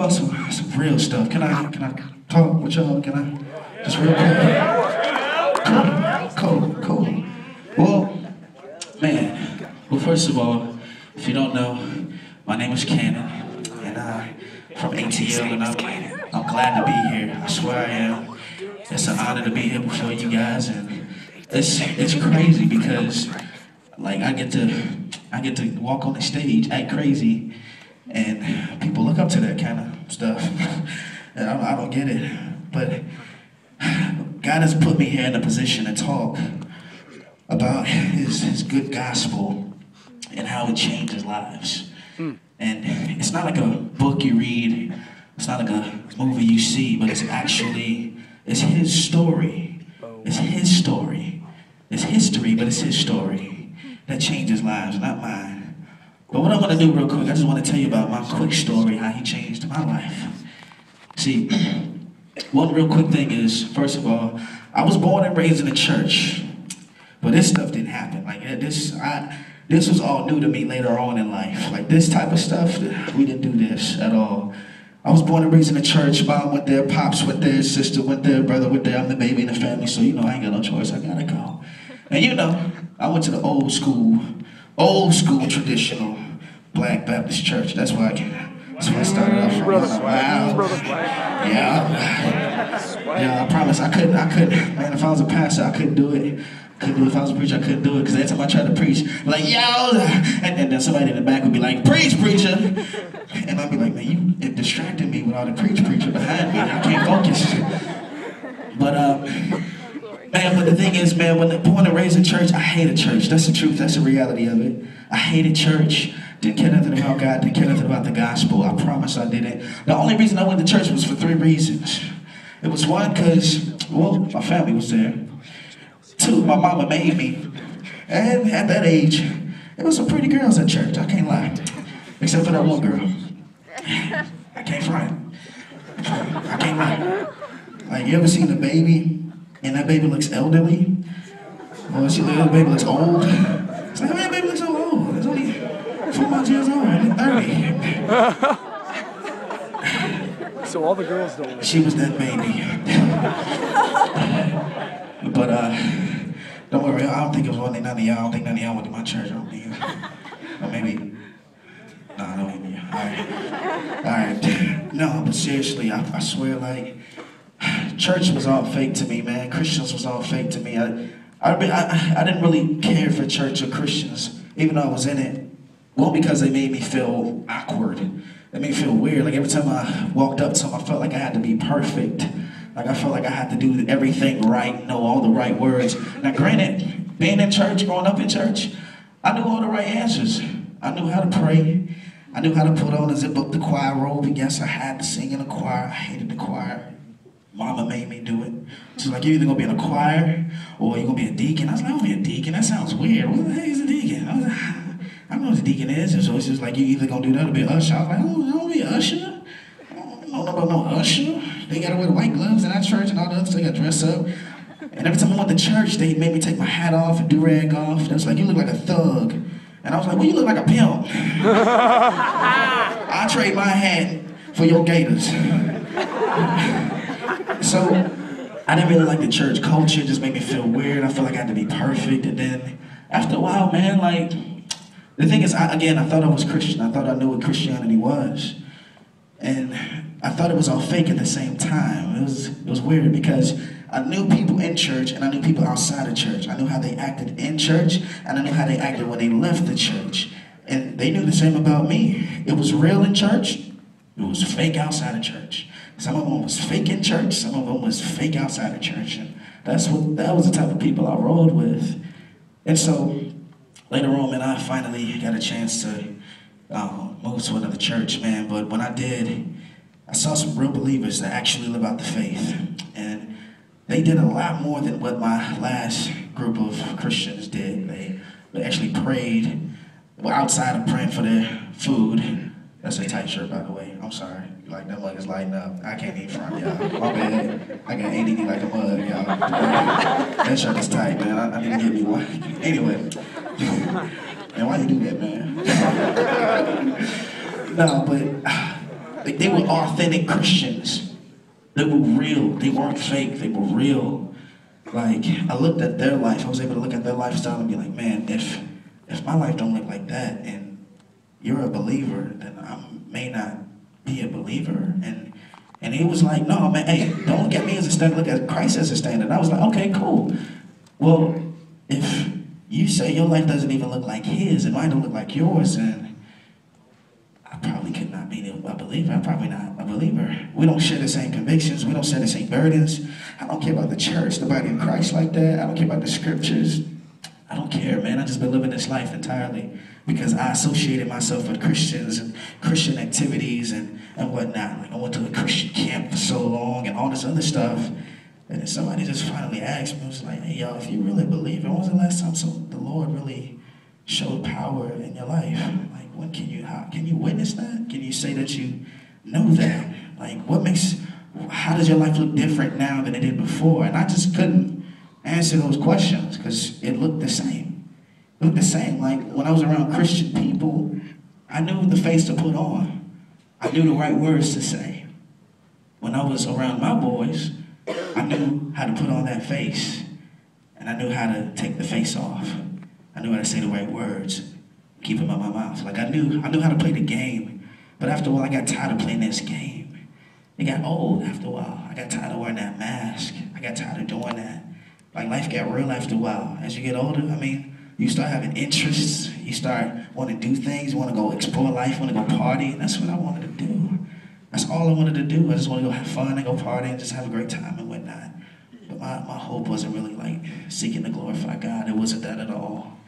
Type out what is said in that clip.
about some real stuff. Can I talk with y'all? Can I? Just real quick. Cool. Well, man. Well, first of all, if you don't know, my name is Canon, and I'm from ATL, and I'm glad to be here. I swear I am. It's an honor to be here before you guys, and it's crazy because like I get to walk on the stage, act crazy, and people look up to that kind of stuff. And I don't get it, but God has put me here in a position to talk about his good gospel and how it changes lives. And it's not like a book you read, it's not like a movie you see, but it's his story. It's his story. It's history, but it's his story that changes lives, not mine. But what I want to do real quick, I just want to tell you about my quick story, how he changed my life. See, one real quick thing is, first of all, I was born and raised in a church, but this stuff didn't happen. Like this was all new to me later on in life. Like this type of stuff, we didn't do this at all. I was born and raised in a church. Mom went there, pops went there, sister went there, brother went there. I'm the baby in the family, so you know I ain't got no choice. I gotta go. And you know, I went to the old school traditional Black Baptist church. That's why I started off from. Wow. Yeah, I promise I couldn't. Man, if I was a pastor, I couldn't do it. If I was a preacher, I couldn't do it, because every time I tried to preach, like, yo, and then somebody in the back would be like, preach, preacher. And I'd be like, man, it distracted me with all the preacher behind me. I can't focus. But the thing is, man, when born and raised in church, I hated church. That's the truth. That's the reality of it. I hated church. Didn't care nothing about God. Didn't care nothing about the gospel. I promise I didn't. The only reason I went to church was for 3 reasons. It was one, because, well, my family was there. 2, my mama made me. And at that age, there was some pretty girls at church, I can't lie. Except for that one girl. I can't front. I can't lie. Like, you ever seen a baby, and that baby looks elderly? Or the baby looks old? It's like, man, that baby looks so old. It's only 4 months years old, and 30. So all the girls don't. She was that baby. But don't worry, I don't think it was none of y'all. I don't think none of y'all went to my church. I don't think. Or maybe. Nah, no, maybe. Alright. No, but seriously, I swear, like, church was all fake to me, man. Christians was all fake to me. I didn't really care for church or Christians, even though I was in it. Well, because they made me feel awkward. They made me feel weird. Like every time I walked up to them, I felt like I had to be perfect. Like I felt like I had to do everything right, know all the right words. Now granted, being in church, growing up in church, I knew all the right answers. I knew how to pray. I knew how to put on and zip up the choir robe. And yes, I had to sing in a choir. I hated the choir. Mama made me do it. She's like, you're either gonna be in a choir or you're gonna be a deacon. I was like, I'm gonna be a deacon. That sounds weird. What the heck is a deacon? I was like, I don't know what a deacon is. And so it's just like, you either gonna do that or be an usher. I was like, I don't want to be an usher. I don't know about no usher. They gotta wear the white gloves in our church and all the others. They gotta dress up. And every time I went to church, they made me take my hat off and do-rag off. They was like, you look like a thug. And I was like, well, you look like a pimp. I trade my hat for your gators. So I didn't really like the church culture. It just made me feel weird. I felt like I had to be perfect. And then after a while, man, like, the thing is, I thought I was Christian. I thought I knew what Christianity was. And I thought it was all fake at the same time. It was weird because I knew people in church and I knew people outside of church. I knew how they acted in church and I knew how they acted when they left the church. And they knew the same about me. It was real in church. It was fake outside of church. Some of them was fake in church. Some of them was fake outside of church. And that was the type of people I rolled with. And so later on, man, I finally got a chance to move to another church, man. But when I did, I saw some real believers that actually live out the faith. And they did a lot more than what my last group of Christians did. They actually prayed, well, outside of praying for their food. That's a tight shirt, by the way. I'm sorry. Like, that mug is lighting up. I can't eat front, y'all. My bad. I got ADD like a mug, y'all. That shirt is tight, man. I need to get me one. Anyway. Man, why you do that, man? No, but Like, they were authentic Christians. They were real. They weren't fake. They were real. Like, I looked at their life. I was able to look at their lifestyle and be like, man, if my life don't look like that and you're a believer, then I may not be a believer. And he was like, no, man, hey, don't look at me as a standard. Look at Christ as a standard. I was like, okay, cool. Well, if you say your life doesn't even look like his and mine don't look like yours, then I probably could not be a believer. I'm probably not a believer. We don't share the same convictions. We don't share the same burdens. I don't care about the church, the body of Christ like that. I don't care about the scriptures. I don't care, man. I just been living this life entirely because I associated myself with Christians and Christian activities and whatnot. Like, I went to a Christian camp for so long and all this other stuff. And then somebody just finally asked me, was like, hey, y'all, if you really believe, when was the last time the Lord really showed power in your life? Like, when can you witness that? Can you say that you know that? Like, how does your life look different now than it did before? And I just couldn't answer those questions because it looked the same. It looked the same. Like, when I was around Christian people, I knew the face to put on. I knew the right words to say. When I was around my boys, I knew how to put on that face, and I knew how to take the face off. I knew how to say the right words, keep them in my mouth. Like, I knew how to play the game, but after a while, I got tired of playing this game. It got old after a while. I got tired of wearing that mask. I got tired of doing that. Like, life got real after a while. As you get older, I mean, you start having interests. You start wanting to do things. You want to go explore life. You want to go party. And that's what I wanted to do. That's all I wanted to do. I just want to go have fun and go party and just have a great time and whatnot. But my hope wasn't really like seeking to glorify God. It wasn't that at all.